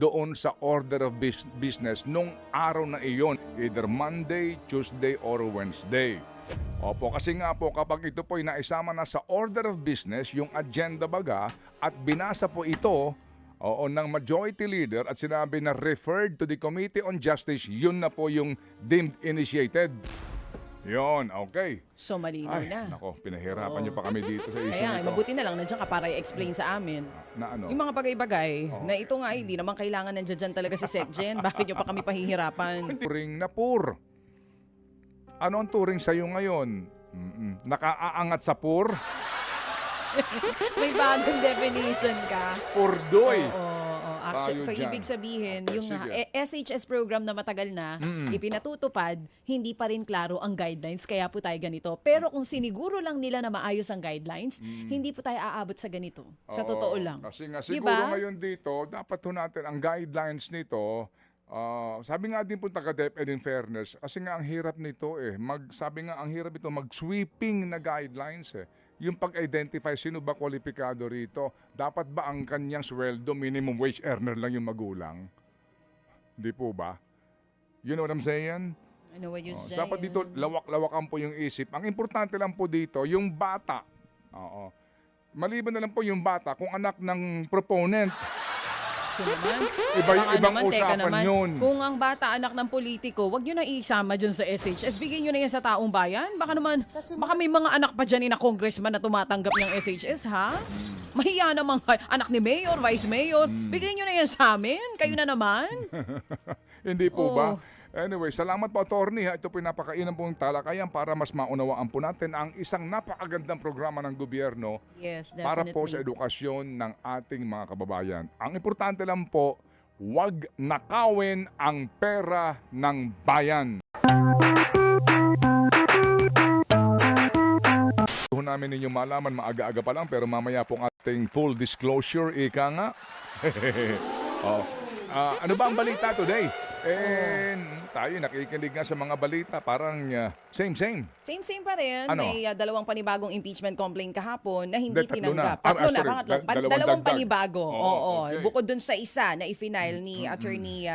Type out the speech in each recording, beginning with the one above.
doon sa order of business nung araw na iyon, either Monday, Tuesday, or Wednesday. Opo, kasi nga po kapag ito po ay naisama na sa order of business, yung agenda baga, at binasa po ito ng majority leader at sinabi na referred to the Committee on Justice, yun na po yung deemed initiated. Yon, okay. So, malinaw Ay, na. nako, pinahirapan niyo pa kami dito sa issue Kaya, nito. mabuti na lang, nandiyan ka para i-explain sa amin. Na ano? Yung mga bagay-bagay, na ito nga, hindi naman kailangan nandiyan dyan talaga si SecGen. Bakit nyo pa kami pahihirapan? Turing na pur. Ano ang turing sa'yo ngayon? Nakaaangat sa pur? May bagong definition ka. Purdoy. Oo. Actually, Tayo so, dyan. ibig sabihin, Okay, yung sige. SHS program na matagal na, ipinatutupad, hindi pa rin klaro ang guidelines, kaya po tayo ganito. Pero kung siniguro lang nila na maayos ang guidelines, hindi po tayo aabot sa ganito. Sa totoo lang. Kasi nga siguro Diba? ngayon dito, dapat ho natin ang guidelines nito. Sabi nga din po taga-DepEd in fairness, kasi nga ang hirap nito sabi nga ang hirap ito mag-sweeping na guidelines Yung pag-identify sino ba kwalipikado rito, dapat ba ang kanyang sweldo minimum wage earner lang yung magulang? Di po ba? You know what I'm saying? I know what you're saying. Dapat dito lawak-lawakan po yung isip. Ang importante lang po dito, yung bata. Oo. Maliban na lang po yung bata kung anak ng proponent. Ito naman. Ibang Teka usapan naman, yun. kung ang bata anak ng politiko, wag nyo na isama dyan sa SHS. Bigyan nyo na yan sa taong bayan. Baka naman, baka may mga anak pa dyan na congressman na tumatanggap ng SHS, ha? Mahiya naman kayo. Anak ni mayor, vice mayor. Bigyan nyo na yan sa amin. Kayo na naman. Hindi po Oo. ba? Anyway, salamat po attorney. Ito po yung napakainan pong talakayan para mas maunawaan po natin ang isang napakagandang programa ng gobyerno Yes, definitely. para po sa edukasyon ng ating mga kababayan. Ang importante lang po, huwag nakawin ang pera ng bayan. Gusto namin ninyong malaman, maaga-aga pa lang, pero mamaya pong ating full disclosure, ika nga. Ano ba ang balita today? Tayo nakikinig nga sa mga balita, parang same. Same pa rin. Ano? May dalawang panibagong impeachment complaint kahapon na hindi Hindi, tatlo na. tinanggap. Tatlo na, Sorry, pangatlo. dalawang Dalawang dagdag. panibago. Oo. Okay. Bukod dun sa isa na i-file ni Attorney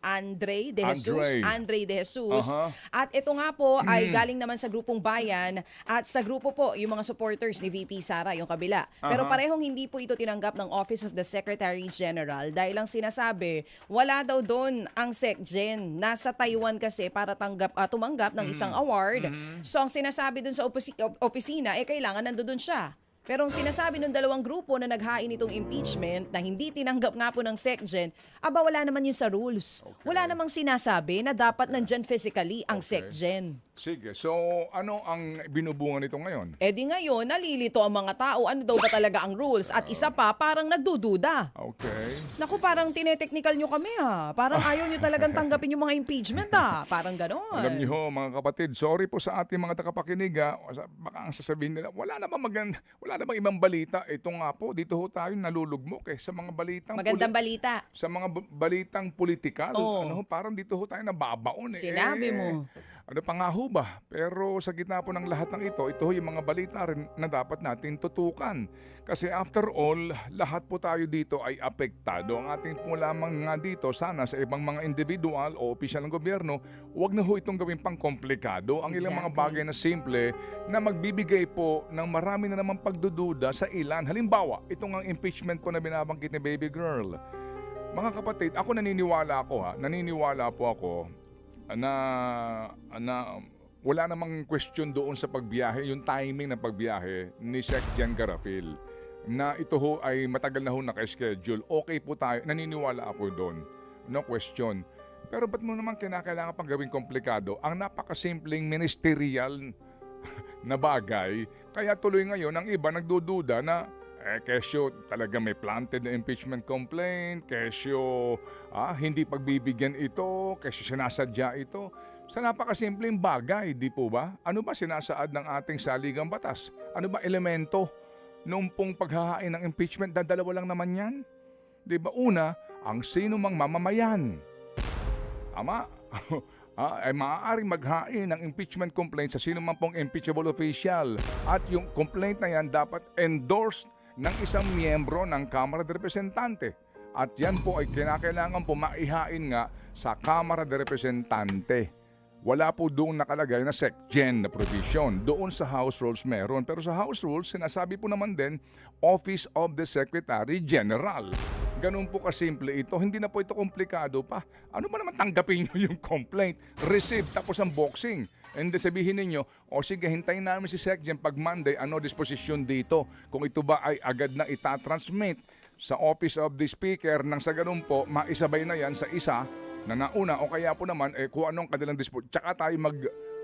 Andre De Jesus. Andre De Jesus. At ito nga po ay galing naman sa grupong Bayan at sa grupo po yung mga supporters ni VP Sara, yung kabila. Pero parehong hindi po ito tinanggap ng Office of the Secretary General dahil lang sinasabi, wala daw doon ang SecGen. Nasa Taiwan kasi para tumanggap ng isang award. So ang sinasabi dun sa opisina, kailangan nandoon siya. Pero ang sinasabi ng dalawang grupo na naghain itong impeachment na hindi tinanggap nga po ng SecGen, wala naman yun sa rules. Okay. Wala namang sinasabi na dapat nandyan physically ang SecGen. Sige, so ano ang binubungan nito ngayon? Di ngayon, nalilito ang mga tao. Ano daw ba talaga ang rules? At isa pa, parang nagdududa. Okay. Naku, parang tinetechnical nyo kami ha. Parang ayaw nyo talagang tanggapin yung mga impeachment ha. Parang ganon. Alam niyo ho, mga kapatid, sorry po sa ating mga tagapakinig. Baka ang sasabihin nila, wala namang ibang balita. Ito nga po, dito ho tayo nalulugmok sa mga balitang Magandang balita. sa mga balitang politikal. Oo. Parang dito ho tayo nababaon. Sinabi mo. Ano pa nga ho ba? Pero sa gitna po ng lahat ng ito ho yung mga balita rin na dapat natin tutukan. Kasi after all, lahat po tayo dito ay apektado. Ang ating po lamang nga dito, sana sa ibang mga individual o opisyal ng gobyerno, huwag na ho itong gawin pang komplikado. Ang ilang mga bagay na simple na magbibigay po ng marami na naman pagdududa sa ilan. Halimbawa, itong ang impeachment po na binabanggit ni Baby Girl. Mga kapatid, ako naniniwala po ako na wala namang question doon sa pagbiyahe, yung timing ng pagbiyahe ni Sec. Jan Garafil, na ito ho ay matagal na ho naka-schedule. Okay po tayo, naniniwala ako doon. No question. Pero ba't mo naman kinakailangan pang gawing komplikado? Ang napakasimpleng ministerial na bagay, kaya tuloy ngayon ang iba nagdududa na kesyo talaga may planted na impeachment complaint, kesyo hindi pagbibigyan ito, kesyo sinasadya ito. Sa napakasimpleng bagay, di po ba? Ano ba sinasaad ng ating saligang batas? Ano ba elemento nung pong paghahain ng impeachment? Dalawa lang naman yan. Di ba? Una, ang sino mang mamamayan. Tama? Ay maaaring maghain ng impeachment complaint sa sino man pong impeachable official. At yung complaint na yan dapat endorsed ng isang miyembro ng Kamara de Representante. At yan po ay kinakailangan po maihain nga sa Kamara de Representante. Wala po doon nakalagay na SecGen na provision. Doon sa House Rules meron. Pero sa House Rules, sinasabi po naman din, Office of the Secretary General. Ganun po kasimple ito. Hindi na po ito komplikado pa. Ano ba naman tanggapin nyo yung complaint? Receive, tapos ang boxing. And sabihin ninyo, o sige, hintayin namin si SecGen pag Monday, ano disposisyon dito? Kung ito ba ay agad na itatransmit sa Office of the Speaker, nang sa ganun po, maisabay na yan sa isa na nauna o kaya po naman kung anong kanilang dispute. Tsaka tayo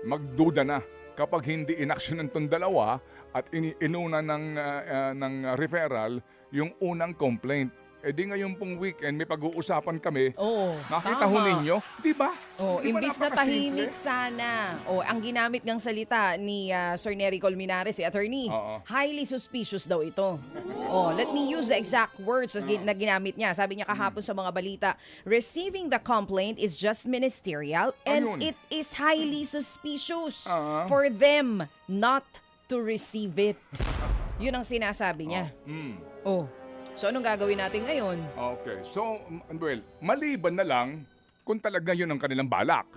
magduda na kapag hindi inaksyonan itong dalawa at inuna ng referral yung unang complaint. Di ngayon pong weekend, may pag-uusapan kami. Oo, Nakita tama. ho ninyo, di ba? Oh, Di ba imbis na napakasimple? tahimik sana. Oh, ang ginamit ng salita ni Sir Nery Colmenares, si attorney, Oo. highly suspicious daw ito. Oh, let me use the exact words na ginamit niya. Sabi niya kahapon sa mga balita, receiving the complaint is just ministerial and Ayun. it is highly suspicious Ah. for them not to receive it. Yun ang sinasabi niya. Oh. So anong gagawin natin ngayon? Okay. So, well, maliban na lang kung talaga yun ang kanilang balak.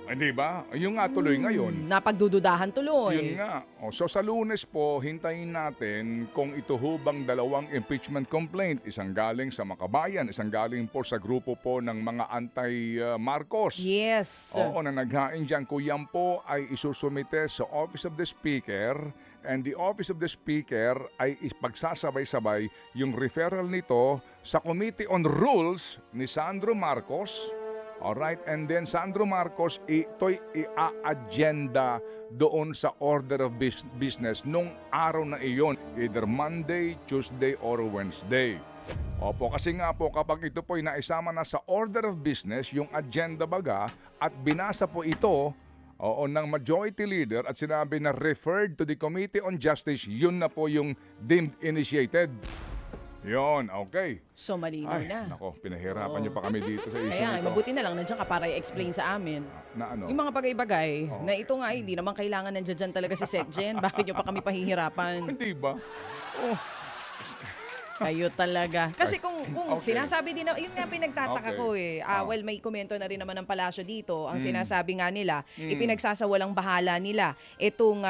Di ba? Yung nga tuloy ngayon. Napagdududahan tuloy. Yun nga. So sa Lunes po, hintayin natin kung ito hubang dalawang impeachment complaint. Isang galing sa Makabayan, isang galing po sa grupo po ng mga anti-Marcos. Yes. Oo, na naghain dyan. Kung yan po ay isusumite sa Office of the Speaker, and the Office of the Speaker ay pagsasabay-sabay yung referral nito sa Committee on Rules ni Sandro Marcos. Alright, and then Sandro Marcos, ito'y i-agenda doon sa order of business nung araw na iyon, either Monday, Tuesday, or Wednesday. Opo, kasi nga po kapag ito po'y naisama na sa order of business, yung agenda baga, at binasa po ito ng majority leader at sinabi na referred to the Committee on Justice, yun na po yung deemed initiated. Yon, okay. So malinaw Ay, na. nako, pinahirapan niyo pa kami dito sa issue Kaya, nito. mabuti na lang nandiyan ka para i-explain sa amin. Na ano? Yung mga bagay-bagay na ito nga, hindi naman kailangan nandiyan dyan talaga si SecGen. Bakit nyo pa kami pahihirapan? Hindi ba? Oh, Kayo talaga. Kasi kung Okay. sinasabi din na, yun nga pinagtataka Okay. ko eh. Well, may komento na rin naman ng palasyo dito. Ang sinasabi nga nila, ipinagsasawalang bahala nila itong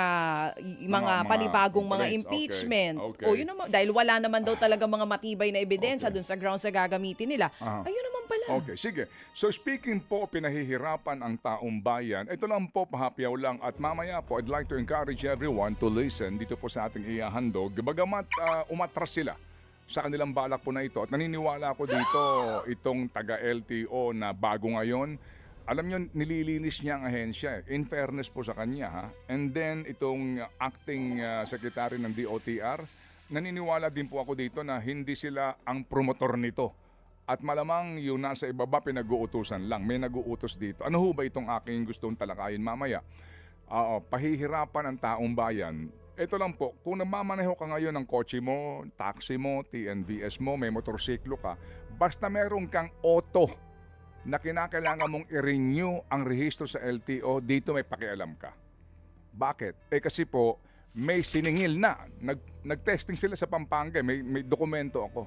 mga panibagong mga complaints. impeachment. Okay. O yun naman, dahil wala naman daw talaga mga matibay na ebidensya dun sa grounds na gagamitin nila. Ayun naman pala. okay, sige. So speaking po, pinahihirapan ang taong bayan. Ito lang po, pahapyaw lang. At mamaya po, I'd like to encourage everyone to listen dito po sa ating ihahandog. Bagamat umatras sila sa kanilang balak po na ito. At naniniwala ako dito, itong taga-LTO na bago ngayon, alam nyo, nililinis niya ang ahensya. In fairness po sa kanya. Ha? And then, itong acting secretary ng DOTR, naniniwala din po ako dito na hindi sila ang promotor nito. At malamang yung nasa ibaba pinag-uutusan lang. May nag-uutos dito. Ano ho ba itong aking gustong talakayin mamaya? Pahihirapan ang taong bayan. Ito lang po, kung namamaneho ka ngayon ng kotse mo, taxi mo, TNVS mo, may motorsiklo ka, basta meron kang auto na kinakailangan mong i-renew ang rehistro sa LTO, dito may pakialam ka. Bakit? Kasi po, may siningil na. Nag-testing sila sa Pampanga, may dokumento ako.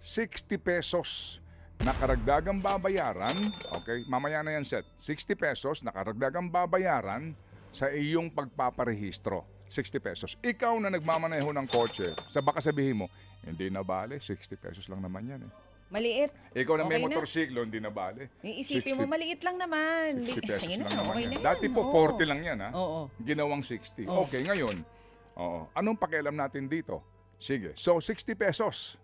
60 pesos na karagdagang babayaran, okay, mamaya na yan set, 60 pesos na karagdagang babayaran sa iyong pagpaparehistro. 60 pesos. Ikaw na nagmamaneho ng kotse, baka sabihin mo, hindi na bale, 60 pesos lang naman yan eh. Maliit. Ikaw na may Okay na. motorsiklo, hindi na bale. Iisipin 60 mo, maliit lang naman. 60 pesos Sige na, lang naman okay yan. na yan. Dati po, Oo. 40 lang yan ha. Oo. Ginawang 60. Oo. Okay, ngayon, anong pakialam natin dito? Sige, so 60 pesos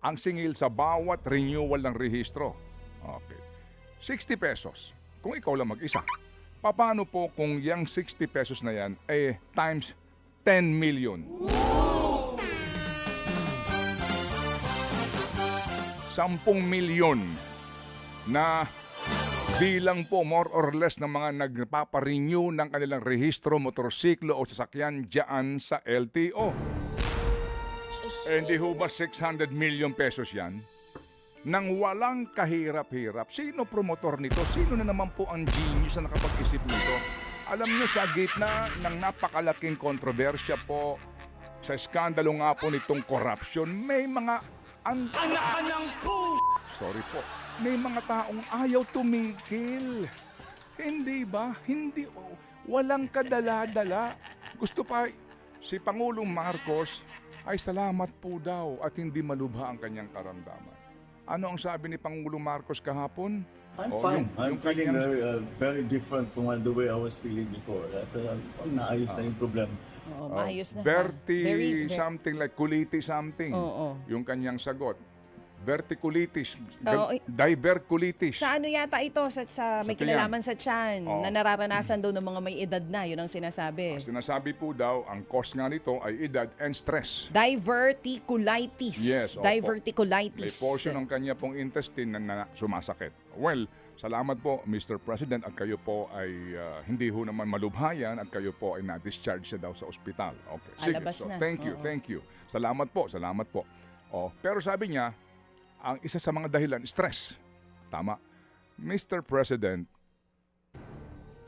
ang singil sa bawat renewal ng rehistro. Okay. 60 pesos. Kung ikaw lang mag-isa. Paano po kung yung 60 pesos na yan times 10 million? 10 milyon na bilang po more or less ng mga nagpaparenew ng kanilang rehistro, motorsiklo o sasakyan dyan sa LTO. Hindi ho ba 600 million pesos yan? Nang walang kahirap-hirap. Sino promotor nito? Sino na naman po ang genius na nakapag-isip nito? Alam nyo, sa gitna ng napakalaking kontrobersya po, sa skandalo nga po nitong corruption, may mga Anak ka ng Sorry po. May mga taong ayaw tumigil. Hindi ba? Hindi. Walang kadala-dala. Gusto pa si Pangulong Marcos ay salamat po daw at hindi malubha ang kanyang karamdaman. Ano ang sabi ni Pangulong Marcos kahapon? I'm Oh, fine. yung I'm feeling kanyang- very different from the way I was feeling before. Naayos na yung problema. Oo, maayos na. Verti something like kuliti something. Oo. Yung kanyang sagot. Verticulitis. Oo, Diverculitis. Sa ano yata ito? Sa may tiyan. kinalaman sa tiyan Oo. na nararanasan daw ng mga may edad na. Yun ang sinasabi. Sinasabi po daw, ang cause nga nito ay edad and stress. Diverticulitis. Yes, opo. Diverticulitis. May portion ng kanya pong intestine na sumasakit. Well, salamat po Mr. President at kayo po ay hindi ho naman malubhayan at kayo po ay na-discharge siya daw sa ospital. Okay, sige. Alabas So, na. thank you, Oo. thank you. Salamat po. Pero sabi niya, ang isa sa mga dahilan, stress. Tama. Mr. President,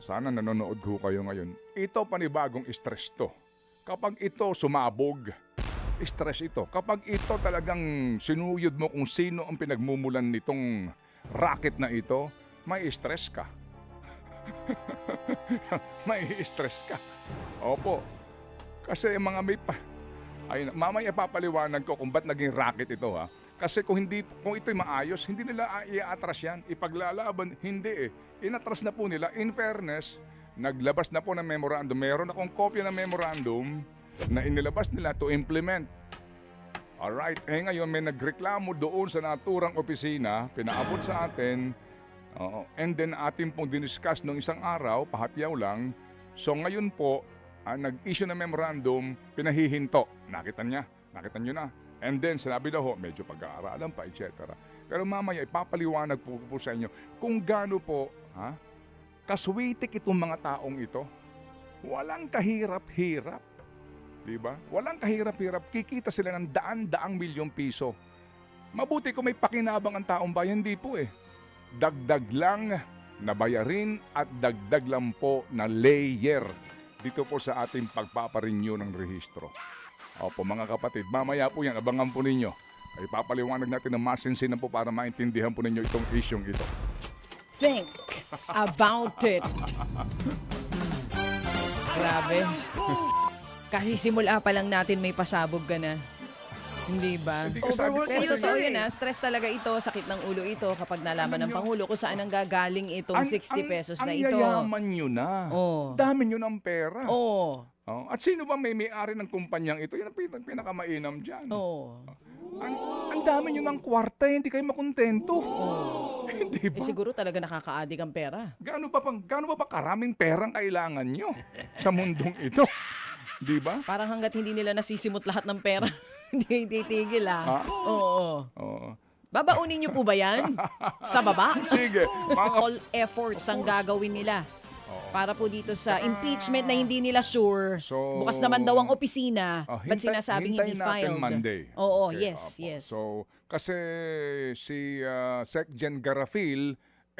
sana nanonood ko kayo ngayon. Ito panibagong stress to. Kapag ito sumabog, stress ito. Kapag ito talagang sinuyod mo kung sino ang pinagmumulan nitong racket na ito, may stress ka. May stress ka. Opo. Kasi mga mamaya papaliwanag ko kung ba't naging racket ito ha. Kasi kung ito'y maayos, hindi nila i-atras yan. Ipaglalaban, hindi eh. Inatras na po nila. In fairness, naglabas na po ng memorandum. Meron akong kopya ng memorandum na inilabas nila to implement. Alright, ngayon may nagreklamo doon sa naturang opisina, pinaabot sa atin, and then atin pong diniscuss nung isang araw, pahapyaw lang. So ngayon po, nag-issue ng memorandum, pinahihinto. Nakita nyo na. And then, sinabi daw ho, medyo pag-aaralan pa, etc. Pero mamaya, ipapaliwanag po sa inyo kung gaano po, kaswitik itong mga taong ito. Walang kahirap-hirap. Diba? Walang kahirap-hirap. Kikita sila ng daan-daang milyong piso. Mabuti kung may pakinabang ang taong bayan, hindi po eh. Dagdag lang na bayarin at dagdag lang po na layer dito po sa ating pagpaparenew ng rehistro. Opo mga kapatid, mamaya po yan, abangan po ninyo. Ay papaliwanag natin ng masinsinan po para maintindihan po ninyo itong isyong ito. Think about it. Grabe. Kasi simula pa lang natin may pasabog ka na. Hindi ba? Hindi ka sabi ko Pero kasi totoo yun stress talaga ito, sakit ng ulo ito kapag nalaman ng Pangulo kung saan ang gagaling itong 60 pesos na ito. Ang yayaman nyo na. Oh. Dami nyo ng pera. Oo. At sino ba may-ari ng kumpanyang ito? Yan ang pinakamainam dyan. Oo. Ang dami nyo ng kwarta, hindi kayo makontento. Hindi ba? Siguro talaga nakaka-addict ang pera. Gaano ba karaming perang kailangan nyo sa mundong ito? Di ba? Parang hanggat hindi nila nasisimot lahat ng pera, hindi titigil Oo. Oo. Babaunin niyo po ba yan? Sa baba? Sige. All efforts ang gagawin nila. Para po dito sa impeachment na hindi nila sure. So, bukas naman daw ang opisina. Ba't sinasabing hindi hintayin natin filed? Monday. Oo, Okay, yes, opo. yes. So, kasi si Sec Gen Garafil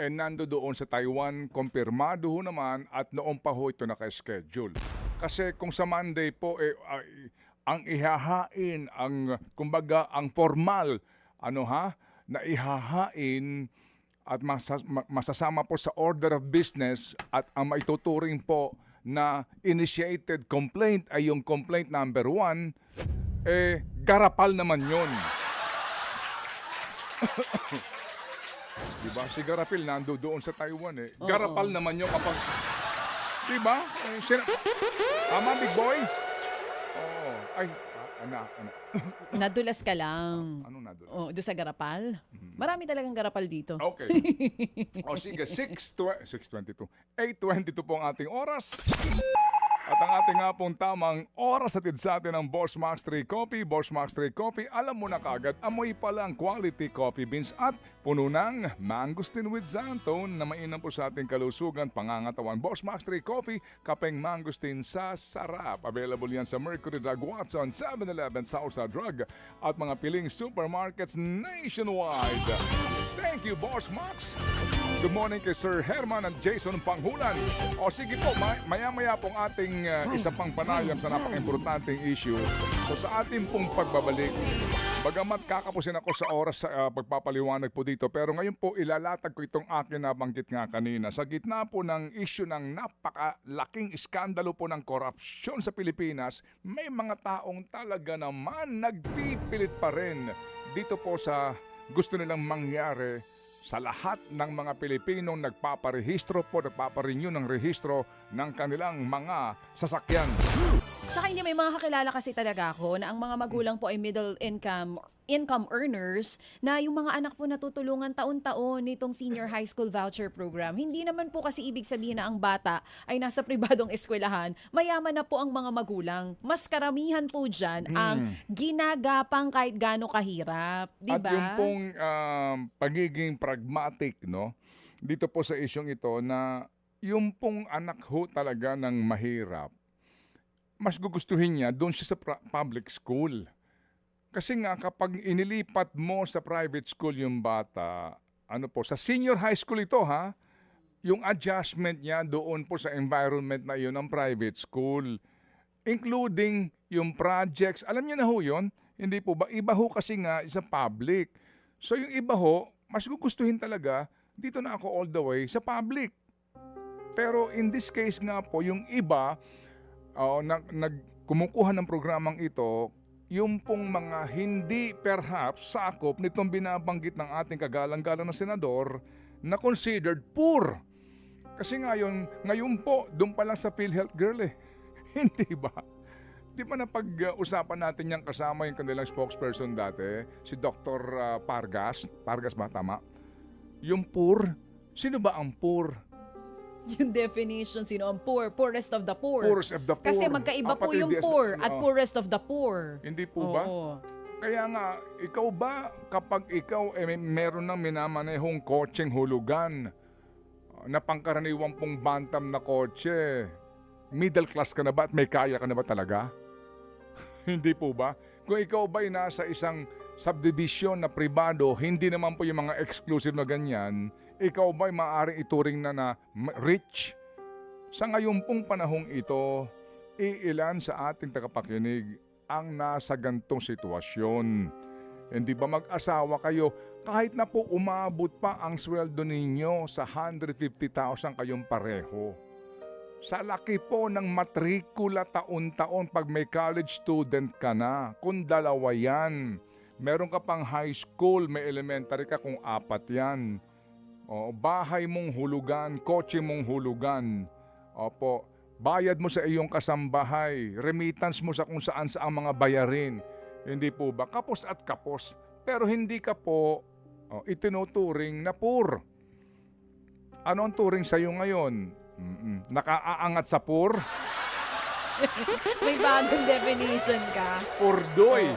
nando doon sa Taiwan, kumpirmado ho naman at noon pa ho ito naka-schedule. Kasi kung sa Monday po, ang ihahain, kumbaga, ang formal, na ihahain at masasama po sa order of business at ang maituturing po na initiated complaint ay yung complaint number 1, garapal naman yun. Diba? Si Garapil nando doon sa Taiwan Garapal naman yun kapag... Diba? Tama, big boy? Ay, anak. Nadulas ka lang. Anong nadulas? Doon sa Garapal? Marami talagang Garapal dito. Okay. Sige, 6:22. 8:22 po ang ating oras. At ang ating nga pong tamang oras atid sa atin ng Boss Max 3 Coffee. Boss Max 3 Coffee, alam mo na kagad, amoy pa lang quality coffee beans at puno ng mangosteen with xanthan na mainam po sa ating kalusugan, pangangatawan. Boss Max 3 Coffee, kapeng mangosteen sa sarap. Available yan sa Mercury Drug, Watson, 7-Eleven, Southside Drug at mga piling supermarkets nationwide. Thank you, Boss Max. Good morning kay Sir Herman at Jason Panghulan. O sige po, maya-maya pong ating isa pang panayam sa napaka-importanting issue. So sa ating pong pagbabalik, bagamat kakapusin ako sa oras sa pagpapaliwanag po dito, pero ngayon po ilalatag ko itong akin na banggit nga kanina. Sa gitna po ng issue ng napakalaking iskandalo po ng korupsyon sa Pilipinas, may mga taong talaga naman nagpipilit pa rin dito po sa gusto nilang mangyari sa lahat ng mga Pilipinong nagpaparenew ng rehistro ng kanilang mga sasakyan. Sa kanya may mga kakilala kasi talaga ako na ang mga magulang po ay middle income earners na yung mga anak po natutulungan taon-taon nitong senior high school voucher program. Hindi naman po kasi ibig sabihin na ang bata ay nasa pribadong eskwelahan. Mayaman na po ang mga magulang. Mas karamihan po dyan ang ginagapang kahit gaano kahirap. Diba? At yung pong pagiging pragmatic, no? Dito po sa isyong ito na yung pong anak ho talaga ng mahirap, mas gugustuhin niya doon siya sa public school. Kasi nga kapag inilipat mo sa private school yung bata, sa senior high school ito ha, yung adjustment niya doon po sa environment na yun ng private school, including yung projects. Alam niyo na ho yun? Hindi po ba? Iba ho kasi nga sa public. So yung iba ho, mas gugustuhin talaga, dito na ako all the way sa public. Pero in this case nga po, yung iba, kumukuha ng programang ito, yung pong mga hindi perhaps sakop nitong binabanggit ng ating kagalang-galang na senador na considered poor. Kasi ngayon po, doon pa lang sa PhilHealth girl eh. Hindi ba? Di ba napag-usapan natin yung kasama yung kanilang spokesperson dati, si Dr. Pargas? Pargas ba? Tama? Yung poor? Sino ba ang poor? Yung definition, sino ang poor? Poorest of the poor. Poorest of the poor. Kasi magkaiba po yung poor at poorest of the poor. Hindi po ba? Kaya nga, ikaw ba kapag ikaw meron ng minamanehong kotseng hulugan na pangkaraniwang pong bantam na kotse, middle class ka na ba at may kaya ka na ba talaga? Hindi po ba? Kung ikaw ba'y nasa isang subdivision na pribado, hindi naman po yung mga exclusive na ganyan, ikaw ba'y maaaring ituring na rich? Sa ngayon pong panahong ito, iilan sa ating tagapakinig ang nasa gantong sitwasyon. Hindi ba mag-asawa kayo kahit na po umabot pa ang sweldo ninyo sa 150,000 kayong pareho? Sa laki po ng matrikula taon-taon pag may college student ka na, kung dalawa yan, meron ka pang high school, may elementary ka kung 4 yan. Bahay mong hulugan, kotse mong hulugan. Opo, bayad mo sa iyong kasambahay, remittance mo sa kung saan sa ang mga bayarin. Hindi po ba? Kapos at kapos. Pero hindi ka po itinuturing na poor. Ano ang turing sa'yo ngayon? Nakaaangat sa poor? May bagong definition ka. Purdoy.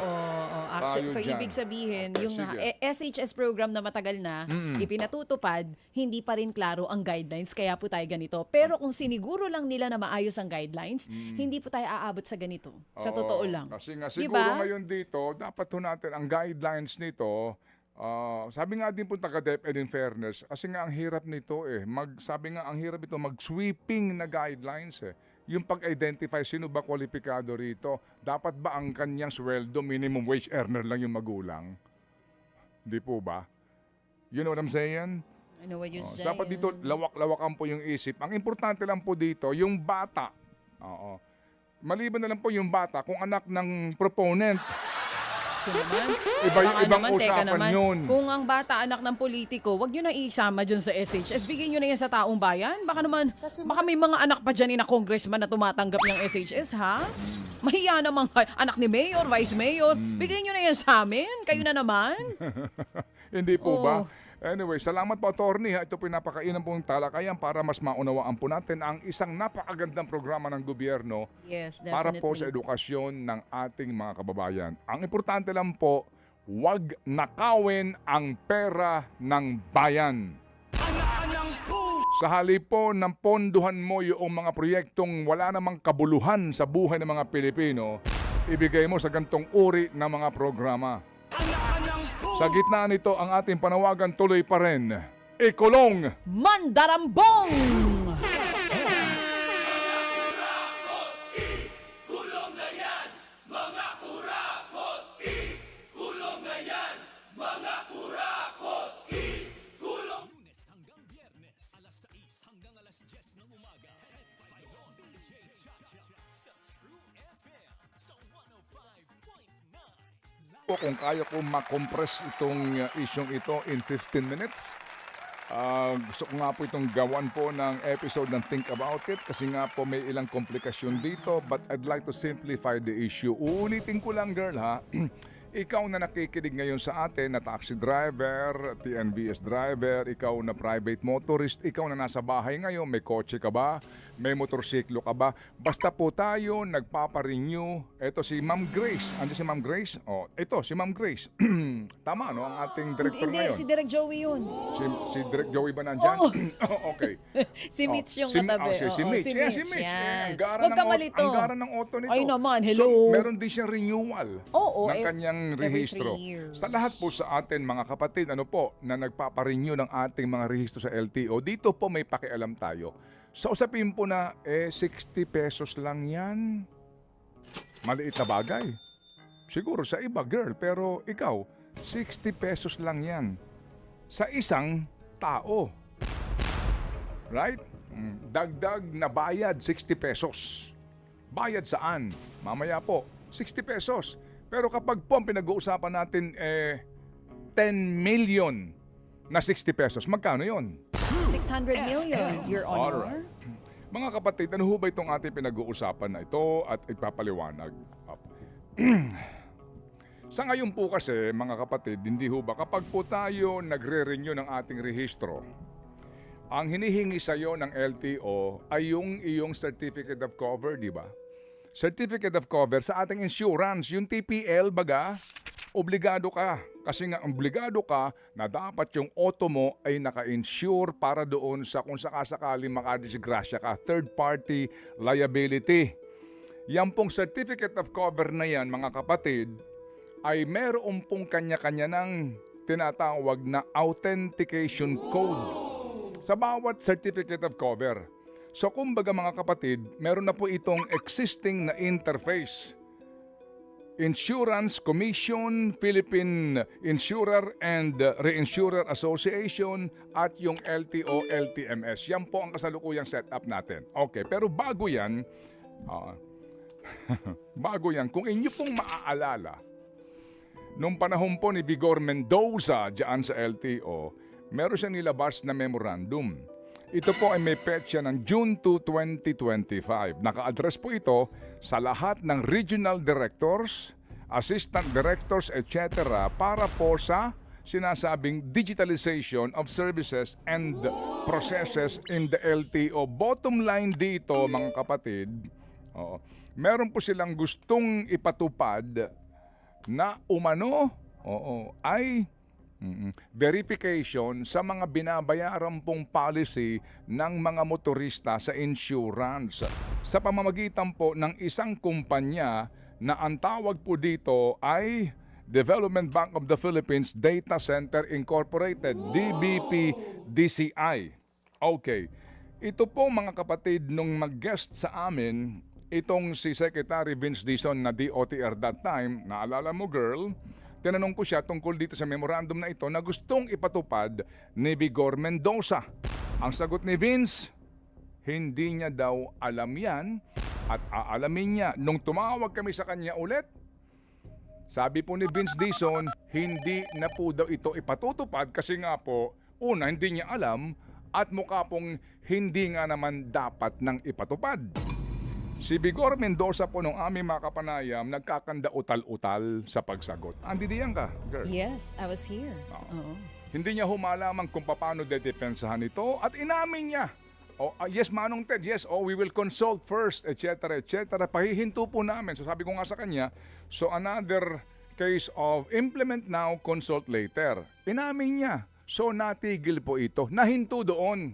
Action. So, ibig sabihin, yung SHS program na matagal na, ipinatutupad, hindi pa rin klaro ang guidelines, kaya po tayo ganito. Pero kung siniguro lang nila na maayos ang guidelines, hindi po tayo aabot sa ganito. Sa totoo lang. Kasi nga, siguro ngayon dito, dapat po natin ang guidelines nito, sabi nga din po taga-DepEd in fairness, kasi nga ang hirap nito sabi nga ang hirap ito mag-sweeping na guidelines Yung pag-identify sino ba kwalipikado rito, dapat ba ang kanyang sweldo minimum wage earner lang yung magulang? Di po ba? You know what I'm saying? I know what you're saying. Dapat dito lawak-lawakan po yung isip. Ang importante lang po dito, yung bata. Maliban na lang po yung bata, kung anak ng proponent. Naman. Iba yung ibang usapan yun. Kung ang bata anak ng politiko, wag nyo na isama dyan sa SHS. Bigyan nyo na yan sa taong bayan. Baka naman, baka may mga anak pa dyan na congressman na tumatanggap ng SHS, ha? Mahiya naman anak ni mayor, vice mayor. Bigyan nyo na yan sa amin. Kayo na naman. Hindi po ba? Anyway, salamat po, attorney. Ito pinapakainan pong talakayan para mas maunawaan po natin ang isang napakagandang programa ng gobyerno para po sa edukasyon ng ating mga kababayan. Ang importante lang po, huwag nakawin ang pera ng bayan. Sa halip po ng ponduhan mo yung mga proyektong wala namang kabuluhan sa buhay ng mga Pilipino, ibigay mo sa gantong uri ng mga programa. Sa gitna nito, ang ating panawagan tuloy pa rin. ikulong. Mandarambong! Kung kaya ko makompress itong isyong ito in 15 minutes. Gusto ko nga po itong gawan po ng episode ng Think About It kasi nga po may ilang komplikasyon dito, but I'd like to simplify the issue. Uulitin ko lang, girl, ha? Ikaw na nakikinig ngayon sa atin na taxi driver, TNVS driver, ikaw na private motorist, ikaw na nasa bahay ngayon, may kotse ka ba? May motorsiklo ka ba? Basta po tayo nagpaparenew. Ito si Ma'am Grace. Andiyan si Ma'am Grace? Oh, ito si Ma'am Grace. Tama, no? Ang ating director Hindi, ngayon. si Direk Joey yun. Si Direk Joey ba nandyan? Oo. Okay. Si Mitch yung si, katabi. si Oo, Mitch. si Yeah, Mitch. si Mitch. Yan. Ang gara Huwag ka ng malito. Ang gara ng auto nito. Ay naman, So, hello. meron din siyang renewal Oo, ng kanyang every rehistro. 3 years. Sa lahat po sa atin, mga kapatid, ano po, na nagpaparenew ng ating mga rehistro sa LTO, dito po may pakialam tayo. Sa usapin po na, 60 pesos lang yan. Maliit na bagay. Siguro sa iba, girl, pero ikaw, 60 pesos lang yan. Sa isang tao. Right? Dagdag na bayad, 60 pesos. Bayad saan? Mamaya po, 60 pesos. Pero kapag po ang pinag-uusapan natin, 10 million na 60 pesos, magkano yon? 600 million, Your Honor. Alright. Mga kapatid, ano ho ba itong ating pinag-uusapan na ito at ipapaliwanag? Sa ngayon po kasi, mga kapatid, hindi ho ba, kapag po tayo nagre-renew ng ating rehistro, ang hinihingi sa iyo ng LTO ay yung iyong certificate of cover, di ba? Certificate of cover sa ating insurance, yung TPL baga, obligado ka. Kasi nga obligado ka na dapat yung auto mo ay naka-insure para doon sa kung sakasakali makadisgrasya ka, third party liability. Yan pong certificate of cover na yan, mga kapatid, ay meron pong kanya-kanya ng tinatawag na authentication code sa bawat certificate of cover. So kumbaga mga kapatid, meron na po itong existing na interface. Insurance Commission, Philippine Insurer and Reinsurer Association at yung LTO, LTMS. Yan po ang kasalukuyang setup natin. Okay, pero bago yan, kung inyo pong maaalala, nung panahon po ni Vigor Mendoza dyan sa LTO, meron siyang nilabas na memorandum. Ito po ay may petsa ng June 2, 2025. Naka-address po ito sa lahat ng regional directors, assistant directors, etc. para po sa sinasabing digitalization of services and processes in the LTO. Bottom line dito, mga kapatid, meron po silang gustong ipatupad na umano ay verification sa mga binabayaran pong policy ng mga motorista sa insurance sa pamamagitan po ng isang kumpanya na ang tawag po dito ay Development Bank of the Philippines Data Center Incorporated, DBP-DCI. Okay, ito po mga kapatid nung mag-guest sa amin itong si Secretary Vince Dizon na DOTR that time, naalala mo girl, tinanong ko siya tungkol dito sa memorandum na ito na gustong ipatupad ni Vigor Mendoza. Ang sagot ni Vince, hindi niya daw alam yan at aalamin niya. Nung tumawag kami sa kanya ulit, sabi po ni Vince Dizon, hindi na po daw ito ipatutupad kasi nga po, una, hindi niya alam at mukha pong hindi nga naman dapat nang ipatupad. Si Vigor Mendoza po nung aming mga kapanayam, nagkakanda utal-utal sa pagsagot. Andi diyan ka, girl? Yes, I was here. Oo. Hindi niya humalaman kung paano dedepensahan ito at inamin niya. Yes, Manong Ted, yes, we will consult first, etc., etc. Pahihinto po namin. So sabi ko nga sa kanya, so another case of implement now, consult later. Inamin niya. So natigil po ito. Nahinto doon.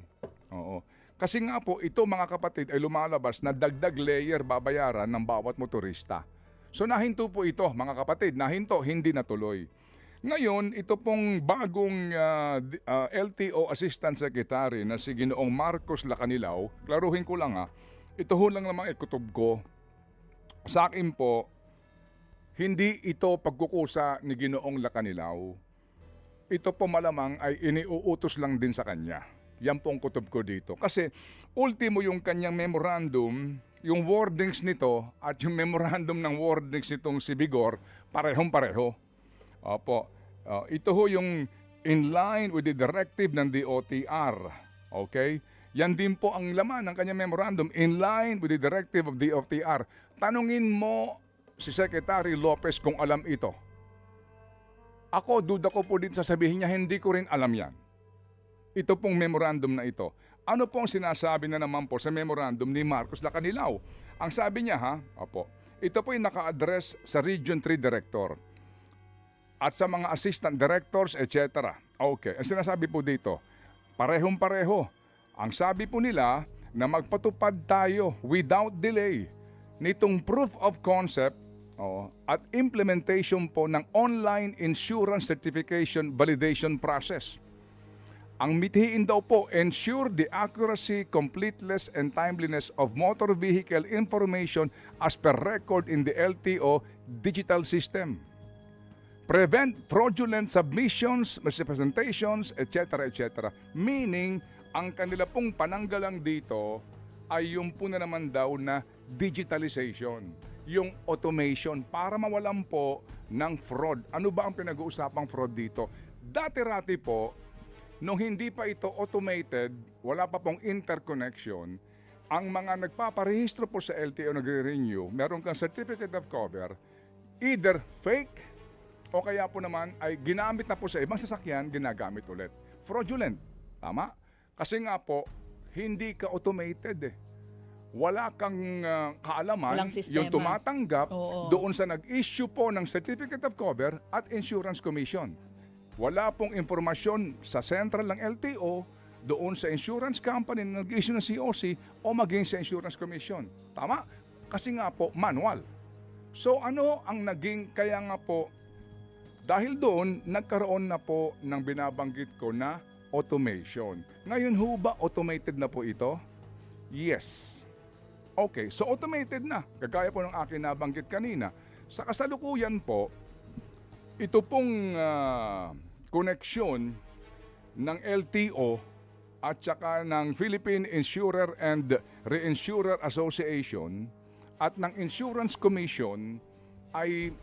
Oo. Kasi nga po, ito mga kapatid ay lumalabas na dagdag layer babayaran ng bawat motorista. So nahinto po ito mga kapatid, nahinto, hindi natuloy. Ngayon, ito pong bagong LTO Assistant Secretary na si Ginoong Marcos Lacanilaw, klaruhin ko lang ito ho lang naman ikutob ko. Sa akin po, hindi ito pagkukusa ni Ginoong Lacanilaw. Ito po malamang ay iniuutos lang din sa kanya. Yan pong kutob ko dito. Kasi ultimo yung kanyang memorandum, yung wordings nito at yung memorandum ng wordings nitong si Vigor, parehong-pareho. Opo. Ito ho yung in line with the directive ng DOTR. Okay? Yan din po ang laman ng kanyang memorandum, in line with the directive of DOTR. Tanungin mo si Secretary Lopez kung alam ito. Ako, duda ko po din sasabihin niya, hindi ko rin alam yan. Ito pong memorandum na ito. Ano pong sinasabi na naman po sa memorandum ni Marcos Lacanilaw? Ang sabi niya ito po yung naka-address sa Region 3 Director at sa mga assistant directors, etc. Okay, ang sinasabi po dito, parehong-pareho. Ang sabi po nila na magpatupad tayo without delay nitong proof of concept at implementation po ng online insurance certification validation process. Ang mithiin daw po, ensure the accuracy, completeness, and timeliness of motor vehicle information as per record in the LTO digital system. Prevent fraudulent submissions, misrepresentations, etc. etc. Meaning, ang kanila pong pananggalang dito ay yung po na naman daw na digitalization, yung automation para mawalan po ng fraud. Ano ba ang pinag-uusapang fraud dito? Dati-rati po, nung hindi pa ito automated, wala pa pong interconnection, ang mga nagpaparehistro po sa LTO nagre-renew, meron kang certificate of cover, either fake o kaya po naman ay ginamit na po sa ibang sasakyan, ginagamit ulit. Fraudulent. Tama? Kasi nga po, hindi ka automated Wala kang kaalaman, yung tumatanggap doon sa nag-issue po ng Certificate of Cover at Insurance Commission. Wala pong informasyon sa central ng LTO doon sa insurance company na nag-issue ng COC o maging sa Insurance Commission. Tama? Kasi nga po, manual. So ano ang naging, kaya nga po, dahil doon, nagkaroon na po ng binabanggit ko na automation. Ngayon ho ba automated na po ito? Yes. Okay, so automated na. Kagaya po ng akin nabanggit kanina. Sa kasalukuyan po, ito pong koneksyon ng LTO at saka ng Philippine Insurer and Reinsurer Association at ng Insurance Commission ay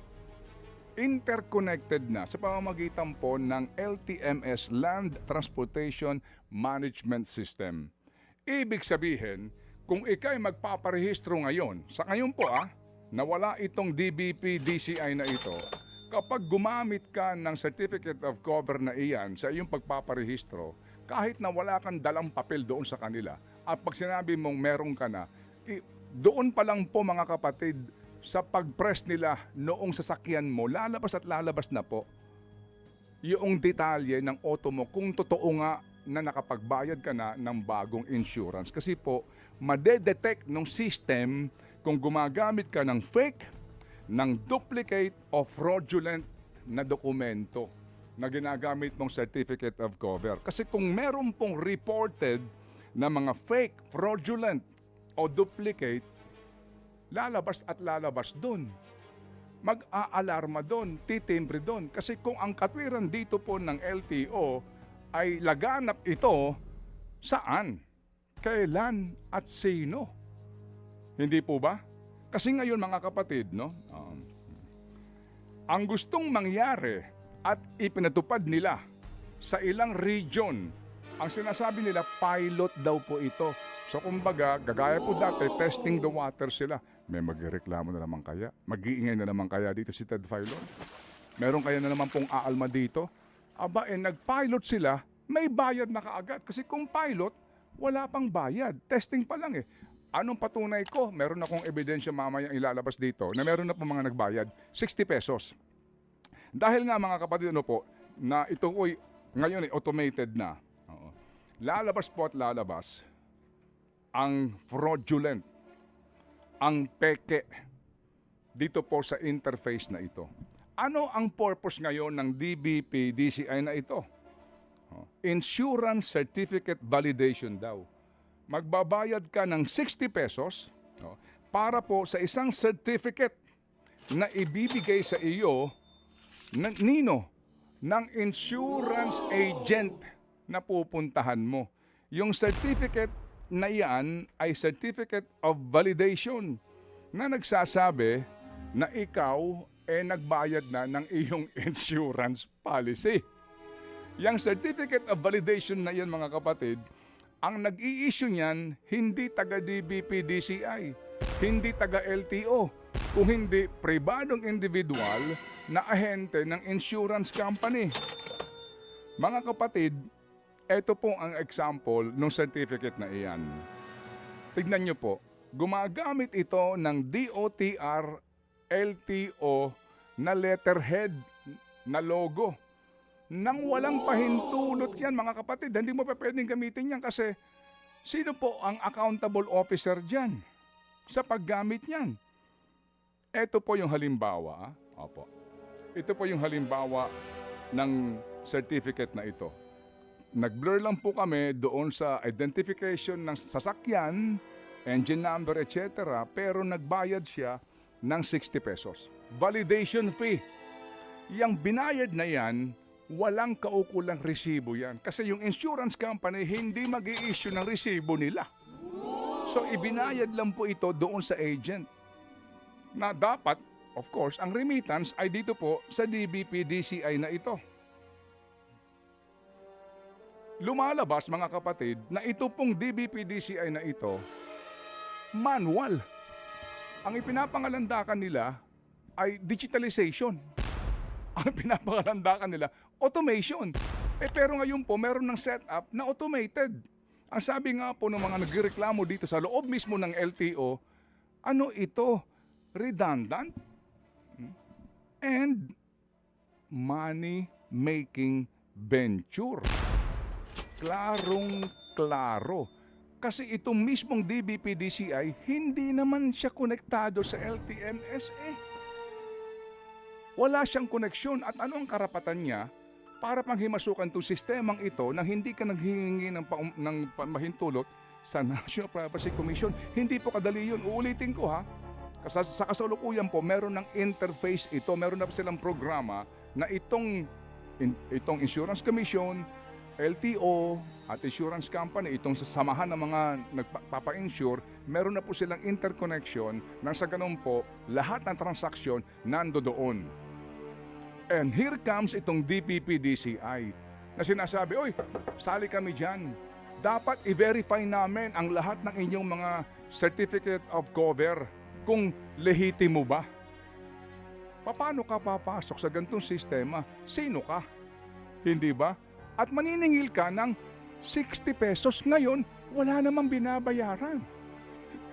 interconnected na sa pamamagitan po ng LTMS, Land Transportation Management System. Ibig sabihin, kung ikay magpaparehistro ngayon, sa ngayon po nawala itong DBP DCI na ito, kapag gumamit ka ng Certificate of Cover na iyan sa iyong pagpaparehistro, kahit na wala kang dalang papel doon sa kanila, at pag sinabi mong meron ka na, doon pa lang po mga kapatid, sa pag-press nila noong sasakyan mo, lalabas at lalabas na po yung detalye ng auto mo kung totoo nga na nakapagbayad ka na ng bagong insurance. Kasi po, madedetect ng system kung gumagamit ka ng fake, ng duplicate o fraudulent na dokumento na ginagamit mong Certificate of Cover. Kasi kung meron pong reported na mga fake, fraudulent o duplicate, lalabas at lalabas doon. Mag-aalarma doon, titimbre doon. Kasi kung ang katwiran dito po ng LTO ay laganap ito, saan, kailan at sino? Hindi po ba? Kasi ngayon mga kapatid, ang gustong mangyari at ipinatupad nila sa ilang region, ang sinasabi nila pilot daw po ito. So kumbaga, gagaya po dati, testing the water sila. May magreklamo na naman kaya? Mag-iingay na naman kaya dito si Ted Filon? Meron kaya na naman pong aalma dito? Aba, nag-pilot sila, may bayad na kaagad. Kasi kung pilot, wala pang bayad. Testing pa lang Anong patunay ko? Meron akong ebidensya mamaya ilalabas dito na meron na po mga nagbayad, 60 pesos. Dahil nga mga kapatid, na ito ko ngayon automated na. Lalabas po at lalabas ang fraudulent, ang peke dito po sa interface na ito. Ano ang purpose ngayon ng DBP DCI na ito? Insurance Certificate Validation daw. Magbabayad ka ng 60 pesos para po sa isang certificate na ibibigay sa iyo ng insurance agent na pupuntahan mo. Yung certificate na yan ay Certificate of Validation na nagsasabi na ikaw nagbayad na ng iyong insurance policy. Yang Certificate of Validation na yan, mga kapatid, ang nag-i-issue niyan, hindi taga-DBP DCI, hindi taga-LTO, kung hindi pribadong individual na ahente ng insurance company. Mga kapatid, ito po ang example ng certificate na iyan. Tignan niyo po, gumagamit ito ng DOTR LTO na letterhead na logo. Nang walang pahintulot yan, mga kapatid, hindi mo pa pwedeng gamitin yan kasi sino po ang accountable officer dyan sa paggamit yan? Ito po yung halimbawa. Opo. Ito po yung halimbawa ng certificate na ito. Nag-blur lang po kami doon sa identification ng sasakyan, engine number, etc. Pero nagbayad siya ng 60 pesos. Validation fee. Yang binayad na yan, walang kaukulang resibo yan. Kasi yung insurance company hindi mag-i-issue ng resibo nila. So ibinayad lang po ito doon sa agent. Na dapat, of course, ang remittance ay dito po sa DBP DCI na ito. Lumalabas, mga kapatid, na ito pong DBP DCI na ito, manual. Ang ipinapangalandakan nila ay digitalization. Ang pinapangalandakan nila, automation. Pero ngayon po, meron ng setup na automated. Ang sabi nga po ng mga nagreklamo dito sa loob mismo ng LTO, ano ito? Redundant and money-making venture. Klarong-klaro. Kasi itong mismong DBP DCI, hindi naman siya konektado sa LTMSA. Wala siyang koneksyon at ano ang karapatan niya para panghimasukan itong sistemang ito na hindi ka naghihingi ng mahintulot sa National Privacy Commission. Hindi po kadali yun. Uulitin ko ha. Sa kasalukuyan po, meron ng interface ito. Meron na silang programa na itong Insurance Commission, LTO at insurance company, itong sasamahan ng mga nagpapa-insure, meron na po silang interconnection nang sa ganun po, lahat ng transaksyon nando doon. And here comes itong DPP DCI na sinasabi, oy, sali kami dyan. Dapat i-verify namin ang lahat ng inyong mga certificate of cover kung lehitimo ba. Paano ka papasok sa ganitong sistema? Sino ka? Hindi ba? At maniningil ka ng 60 pesos ngayon, wala namang binabayaran.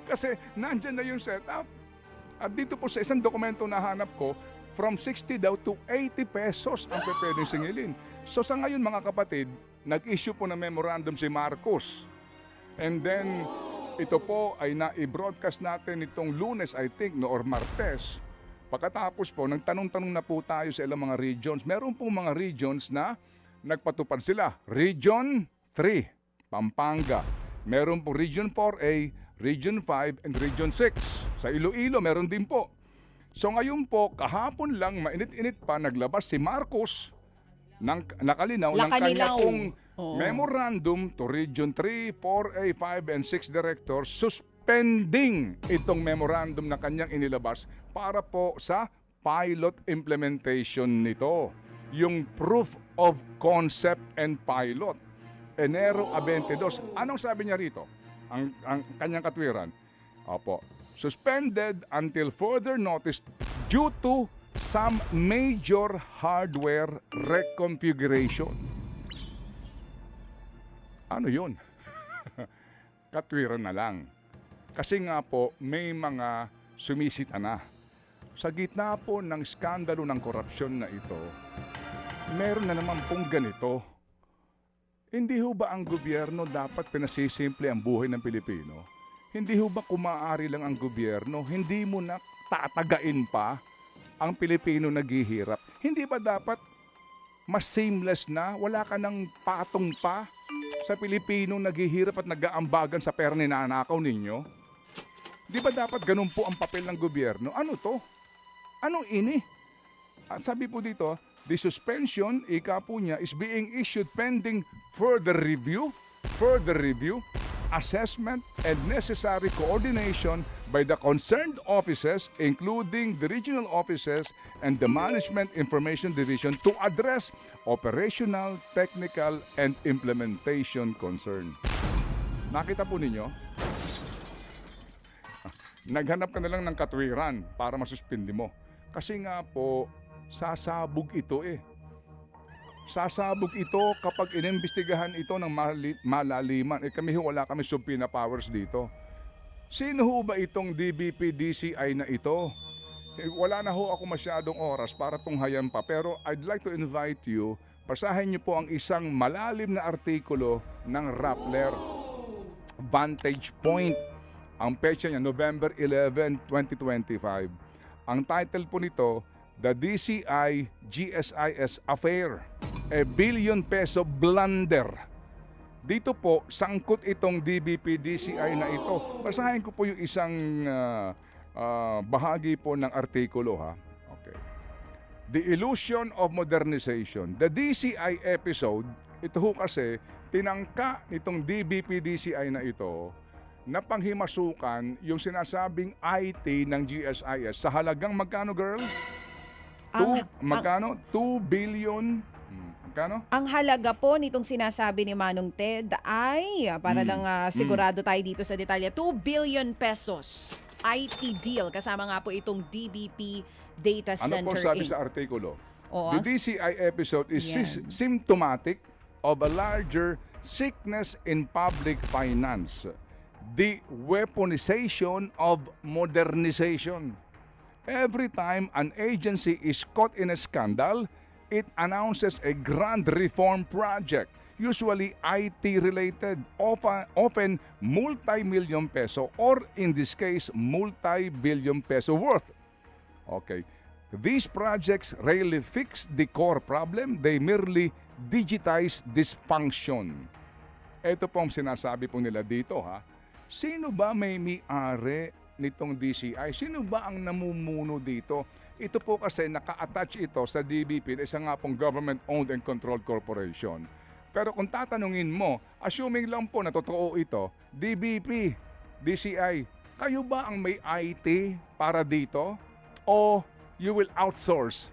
Kasi nandyan na yung setup. At dito po sa isang dokumento na hanap ko, from 60 daw to 80 pesos ang pwedeng singilin. So sa ngayon, mga kapatid, nag-issue po ng memorandum si Marcos. And then, ito po ay na-broadcast natin itong Lunes, I think, or Martes. Pagkatapos po, nagtanong-tanong na po tayo sa ilang mga regions. Meron po mga regions na nagpatupad sila. Region 3, Pampanga. Meron po Region 4A, Region 5, and Region 6. Sa Iloilo, meron din po. So ngayon po, kahapon lang, mainit-init pa, naglabas si Marcos ng nakalinaw ng kanya pong memorandum to Region 3, 4A, 5, and 6 directors suspending itong memorandum na kanyang inilabas para po sa pilot implementation nito. Yung proof of concept and pilot. Enero 22. Anong sabi niya rito? Ang kanyang katwiran. Opo. Suspended until further notice due to some major hardware reconfiguration. Ano yun? Katwiran na lang. Kasi nga po, may mga sumisita na. Sa gitna po ng skandalo ng korupsyon na ito, meron na naman pong ganito. Hindi ho ba ang gobyerno dapat pinasisimple ang buhay ng Pilipino? Hindi ho ba kumaari lang ang gobyerno? Hindi mo na tatagain pa ang Pilipino naghihirap. Hindi ba dapat mas seamless na, wala ka ng patong pa sa Pilipino naghihirap at nag-aambagan sa pera ninanakaw ninyo? Di ba dapat ganun po ang papel ng gobyerno? Ano to? Ano ini? Sabi po dito, the suspension, ika po niya, is being issued pending further review, assessment, and necessary coordination by the concerned offices, including the regional offices and the Management Information Division, to address operational, technical, and implementation concern. Nakita po ninyo? Naghanap ka na lang ng katwiran para masuspindi mo. Kasi nga po, sasabog ito eh. Sasabog ito kapag inimbestigahan ito ng malaliman. Kami wala kami subpoena powers dito. Sino ho ba itong DBP DCI na ito? Wala na ho ako masyadong oras para tunghayan pa. Pero I'd like to invite you, basahin niyo po ang isang malalim na artikulo ng Rappler, Vantage Point. Ang petsa niya, November 11, 2025. Ang title po nito, The DCI GSIS Affair, a billion peso blunder. Dito po, sangkot itong DBP DCI na ito. Basahin ko po yung isang bahagi po ng artikulo ha. Okay. The illusion of modernization. The DCI episode, ito ho kasi, tinangka nitong DBP DCI na ito na panghimasukan yung sinasabing IT ng GSIS sa halagang magkano, girl? Magkano? 2 billion. Magkano? Ang halaga po nitong sinasabi ni Manong Ted ay, para lang sigurado tayo dito sa detalye, 2 billion pesos. IT deal. Kasama nga po itong DBP Data Center. Ano po sabi sa artikulo? Oh, the DCI episode is symptomatic of a larger sickness in public finance. The weaponization of modernization. Every time an agency is caught in a scandal, it announces a grand reform project, usually IT-related, often multi-million peso or in this case, multi-billion peso worth. Okay. These projects rarely fix the core problem, they merely digitize dysfunction. Ito pong sinasabi po nila dito ha. Sino ba may-ari nitong DCI? Sino ba ang namumuno dito? Ito po kasi naka-attach ito sa DBP, isa nga pong government-owned and controlled corporation. Pero kung tatanungin mo, assuming lang po na totoo ito, DBP, DCI, kayo ba ang may IT para dito? O you will outsource?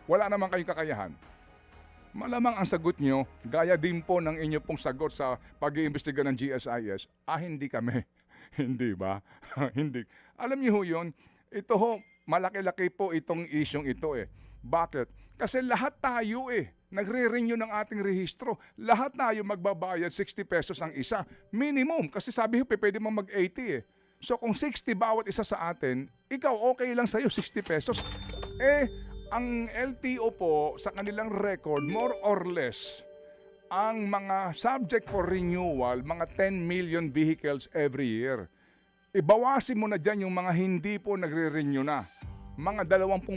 Wala naman kayong kakayahan. Malamang ang sagot nyo, gaya din po ng inyo pong sagot sa pag-iimbestiga ng GSIS, hindi kami. Hindi ba? Hindi. Alam niyo ho yun, ito ho, malaki-laki po itong isyong ito eh. Bakit? Kasi lahat tayo nagre-renew ng ating rehistro. Lahat tayo magbabayad 60 pesos ang isa. Minimum. Kasi sabi ho, pwede mo mag-80 So kung 60 bawat isa sa atin, ikaw okay lang sa'yo 60 pesos. Ang LTO po sa kanilang record, more or less, ang mga subject for renewal, mga 10 million vehicles every year. Ibawasin mo na dyan yung mga hindi po nagre-renew na. Mga 20%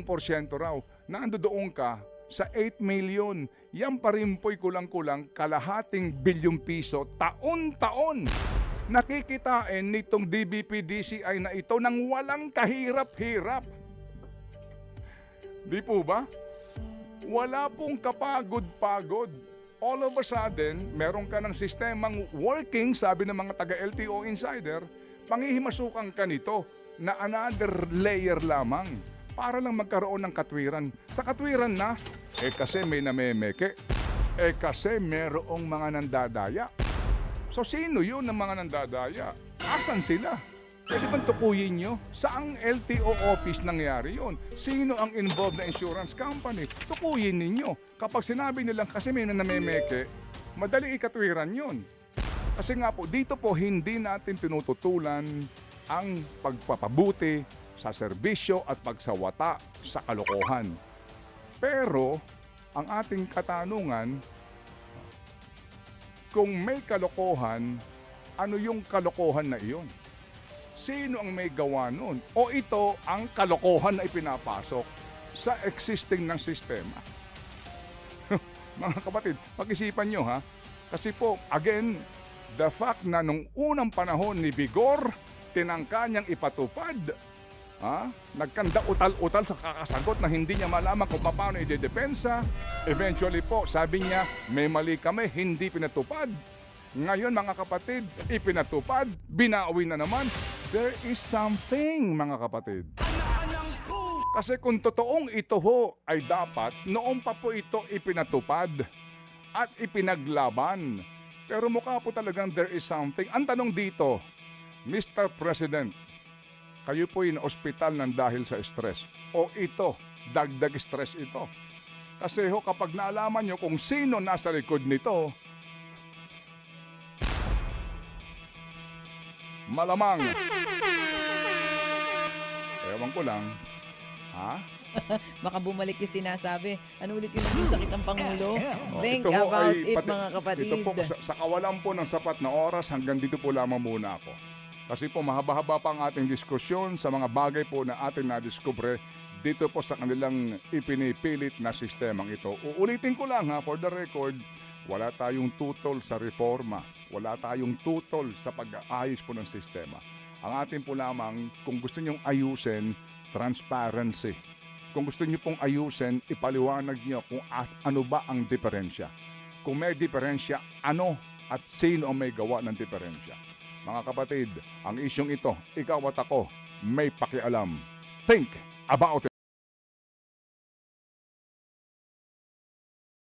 raw. Nandoon ka sa 8 million. Yan pa rin po'y kulang-kulang kalahating bilyong piso taon-taon. Nakikitain nitong DBP DCI na ito nang walang kahirap-hirap. Di po ba? Wala pong kapagod-pagod. All of a sudden, meron ka ng sistemang working, sabi ng mga taga-LTO insider, panghihimasukan ka nito na another layer lamang para lang magkaroon ng katwiran. Sa katwiran na, kasi may namemeke, kasi merong mga nandadaya. So sino yun ng mga nandadaya? Asan sila? Pwede bang tukuyin nyo? Saang LTO office nangyari yun? Sino ang involved na insurance company? Tukuyin ninyo. Kapag sinabi nilang kasi may namemeke, madali ikatwiran yun. Kasi nga po, dito po hindi natin tinututulan ang pagpapabuti sa serbisyo at pagsawata sa kalokohan. Pero, ang ating katanungan, kung may kalokohan, ano yung kalokohan na iyon? Sino ang may gawa nun? O ito ang kalokohan na ipinapasok sa existing ng sistema? Mga kapatid, pag-isipan nyo ha. Kasi po, again, the fact na nung unang panahon ni Vigor, tinangka niyang ipatupad. Nagkanda utal-utal sa kakasagot na hindi niya malaman kung paano i-depensa. Eventually po, sabi niya, may mali kami, hindi pinatupad. Ngayon mga kapatid, ipinatupad, binawi na naman. There is something mga kapatid. Kasi kung totoong ito ho ay dapat, noon pa po ito ipinatupad at ipinaglaban. Pero mukha po talagang there is something. Ang tanong dito, Mr. President, kayo po in ospital ng dahil sa stress. O ito, dagdag stress ito. Kasi ho kapag naalaman nyo kung sino nasa likod nito, malamang. Ewan ko lang. Baka bumalik yung sinasabi. Ano ulit yung naging sakit ng Pangulo? Think Ito ho about ay it, mga kapatid. Ito po, sa kawalan po ng sapat na oras, hanggang dito po lamang muna ako. Kasi po mahaba-haba pa ang ating diskusyon sa mga bagay po na ating nadiskubre dito po sa kanilang ipinipilit na sistemang ito. Uulitin ko lang for the record, wala tayong tutol sa reforma. Wala tayong tutol sa pag-aayos po ng sistema. Ang atin po lamang, kung gusto nyong ayusin, transparency. Kung gusto niyo pong ayusin, ipaliwanag niyo kung ano ba ang diferensya. Kung may diferensya, ano at sino ang may gawa ng diferensya. Mga kapatid, ang isyong ito, ikaw at ako, may pakialam. Think about it.